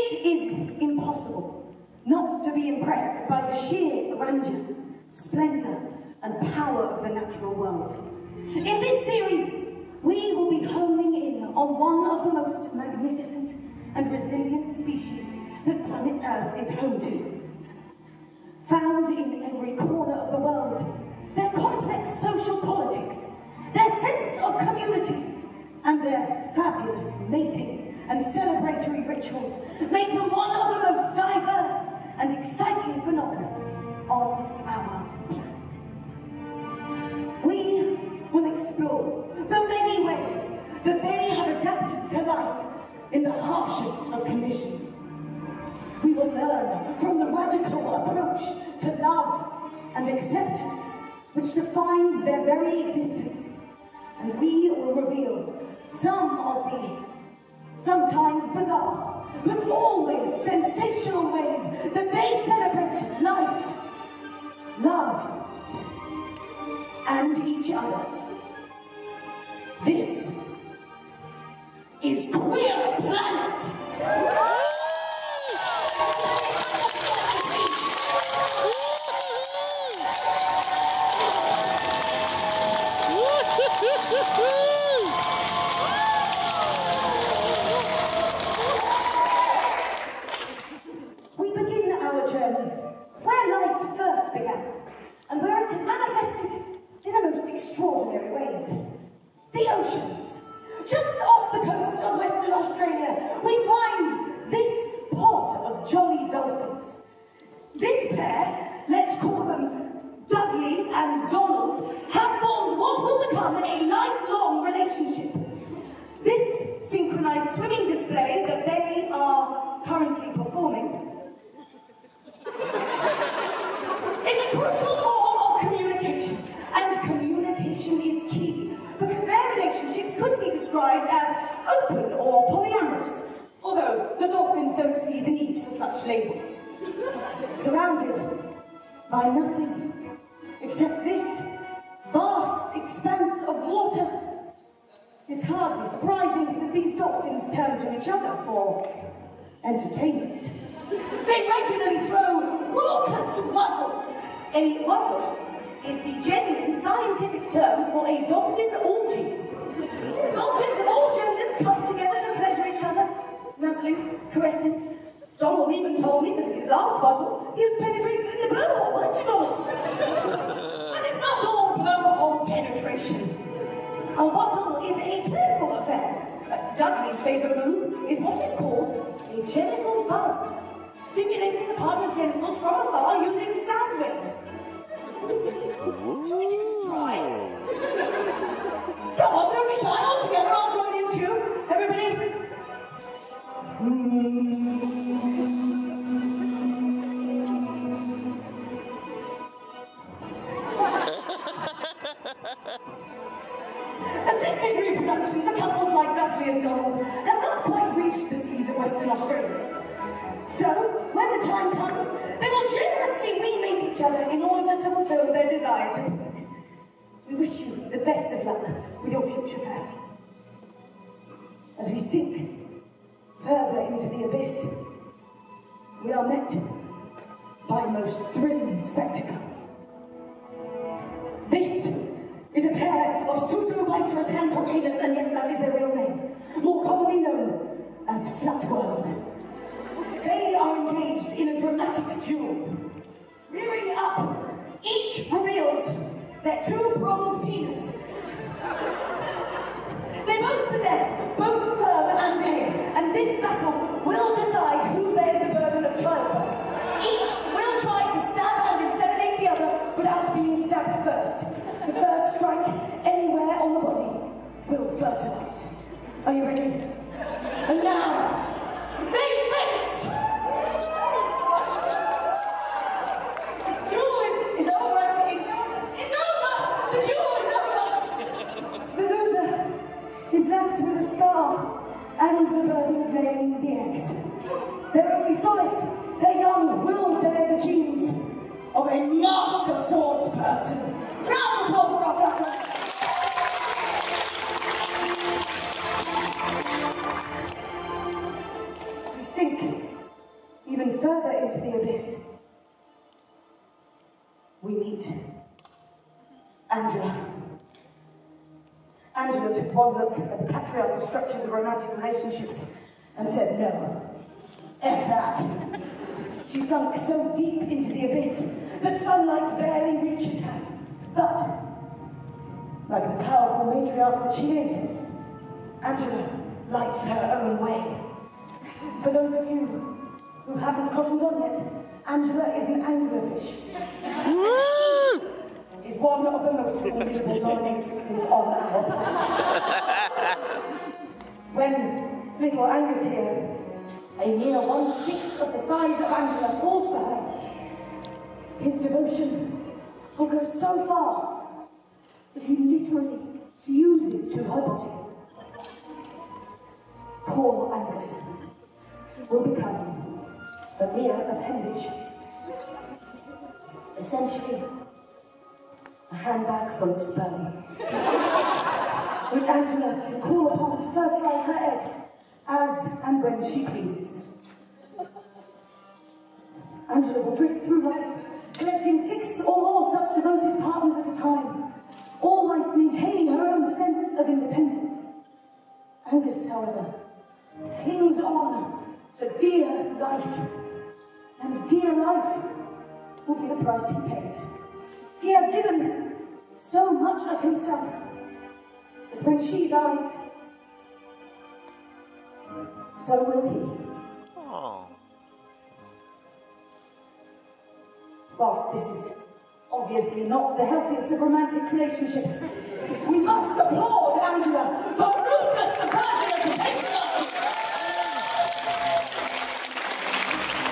It is impossible not to be impressed by the sheer grandeur, splendour and power of the natural world. In this series, we will be homing in on one of the most magnificent and resilient species that planet Earth is home to. Found in every corner of the world, their complex social politics, their sense of community, and their fabulous mating and celebratory rituals make them one of the most diverse and exciting phenomena on our planet. We will explore the many ways that they have adapted to life in the harshest of conditions. We will learn from the radical approach to love and acceptance which defines their very existence, and we will reveal some of the sometimes bizarre, but always sensational ways that they celebrate life, love, and each other. This is Queer Planet! We begin our journey where life first began, and where it is manifested in the most extraordinary ways. The oceans. Just off the coast of Western Australia, we find this pod of jolly dolphins. This pair, let's call them Dudley and Donald, have formed what will become a lifelong relationship. This synchronized swimming display that they are currently performing is a crucial form of communication, and communication is key, because their relationship could be described as open or polyamorous, although the dolphins don't see the need for such labels. Surrounded by nothing except this vast expanse of water, it's hardly surprising that these dolphins turn to each other for entertainment. They regularly throw raucous wuzzles. A wuzzle is the genuine scientific term for a dolphin orgy. Dolphins of all genders come together to pleasure each other, nuzzling, caressing. Donald even told me that at his last wuzzle, he was penetrated in the blowhole, weren't you, Donald? And it's not all blowhole penetration. A wuzzle is a playful affair. Dudley's favourite move is what is called a genital buzz, stimulating the partner's genitals from afar using sound waves. Shall we give it a try? Come on, don't be shy, all together, I'll join you too. Everybody. Assisted reproduction for couples like Dudley and Donald has not quite reached the seas of Western Australia. So, when the time comes, they will generously wingmate each other in order to fulfill their desire to meet. We wish you the best of luck with your future family. As we sink further into the abyss, we are met by a most thrilling spectacle. This is a pair of Pseudolycerus handcockators, and yes, that is their real name, more commonly known as flatworms. They are engaged in a dramatic duel. Rearing up, each reveals their two-pronged penis. They both possess both sperm and egg, and this battle will decide who bears the burden of childbirth. Each will try to stab and inseminate the other without being stabbed first. The first strike anywhere on the body will fertilize. Are you ready? And now, they face! The duel is over. It's over! The duel is over! The loser is left with a scar and the burden of laying the eggs. Their only solace, their young will bear the genes of a master swords person. Round of applause for our flatworms. As we sink even further into the abyss, we meet Angela. Angela took one look at the patriarchal structures of romantic relationships and said, no, F that. She sunk so deep into the abyss that sunlight barely reaches her. But, like the powerful matriarch that she is, Angela lights her own way. For those of you who haven't cottoned on yet, Angela is an anglerfish. And she is one of the most formidable dominatrixes on our planet. When little Angus here, a mere 1/6 of the size of Angela, falls for her, his devotion will go so far that he literally fuses to her body. Poor Angus will become a mere appendage. Essentially, a handbag full of sperm, which Angela can call upon to fertilise her eggs as and when she pleases. Angela will drift through life, collecting 6 or more such devoted partners at a time, all whilst maintaining her own sense of independence. Angus, however, clings on for dear life, and dear life will be the price he pays. He has given so much of himself that when she dies, so will he. Oh. Whilst this is obviously not the healthiest of romantic relationships, we must applaud Angela for ruthless subversion of the patriarchy.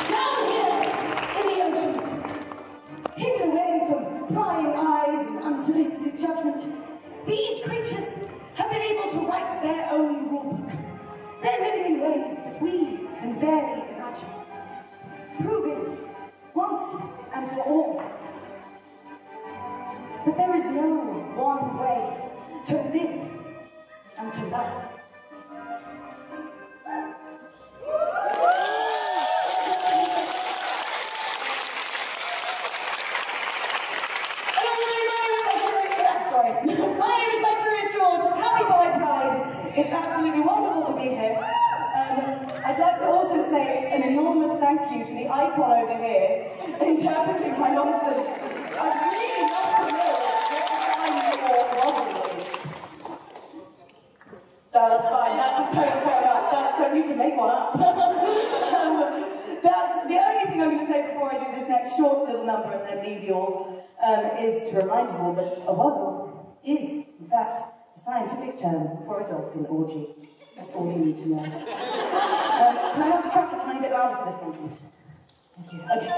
Down here in the oceans, hidden away from prying eyes and unsolicited judgment, these creatures have been able to write their own rulebook. They're living in ways that we can barely imagine, proving once and for all that there is no one way to live and to love. My name is Mike Curious George. Happy Bi Pride. It's absolutely wonderful to be here. I'd like to also say an enormous thank you to the icon over here interpreting my nonsense. I'd really love to know what the sign for Rosalind is. No, that's fine. That's the tone, fair enough. That's so you can make one up. That's the only thing I'm going to say before I do this next short little number and then leave you all, is to remind you all that a wuzzle is, in fact, a scientific term for a dolphin orgy. That's all you need to know. Can I have the track a tiny bit louder for this one, please? Thank you. Okay.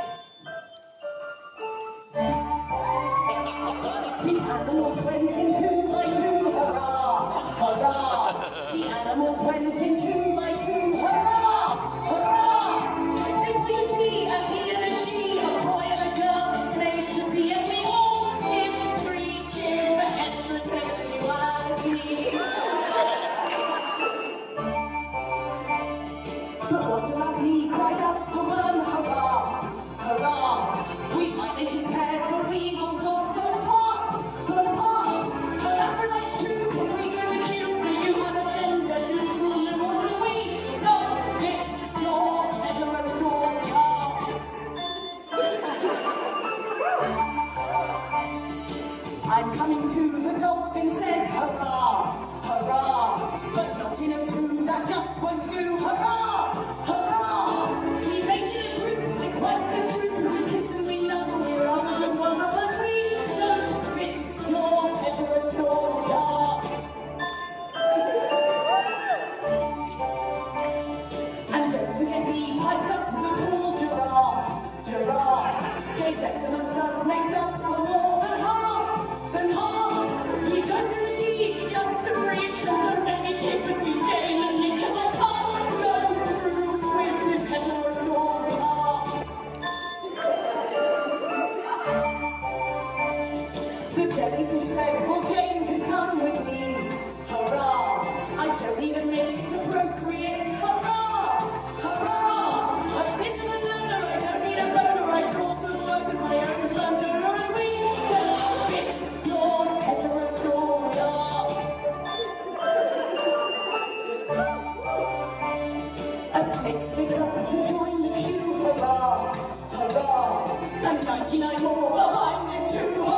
The animals went in 2 by 2, hurrah, hurrah. The animals went in 2 by 2, hurrah, hurrah. Simply you see, a he and a she, a boy and a girl, it's made to be, and we all give 3 cheers for heterosexuality. But what about me? Cried out the one, hurrah, hurrah. We might live in pairs, but we will go both parts, both parts. But Aphrodite too can read with the cube. Do you have a gender neutral and what do we not fit your hetero story? I'm coming to, the dolphin said, hurrah, hurrah. But not in a tune, that just won't do, hurrah, hurrah. We mated a group, we're quite the two. We kiss and we love, we're on the wuzzle, but we don't fit your hetero story. And don't forget we piped up the tall giraffe, giraffe. Gay sex amongst us makes up for more than half, than half. We don't do the deed just to breed, so don't make me keep between Jane and Nick, 'cause I can't go through with this hetero story. The jellyfish said, well, Jane can come with me, hurrah. I don't need a mate to procreate, hurrah, hurrah. A bit of a load takes it up to join the queue. Hurrah, hurrah, and 99 more behind it too.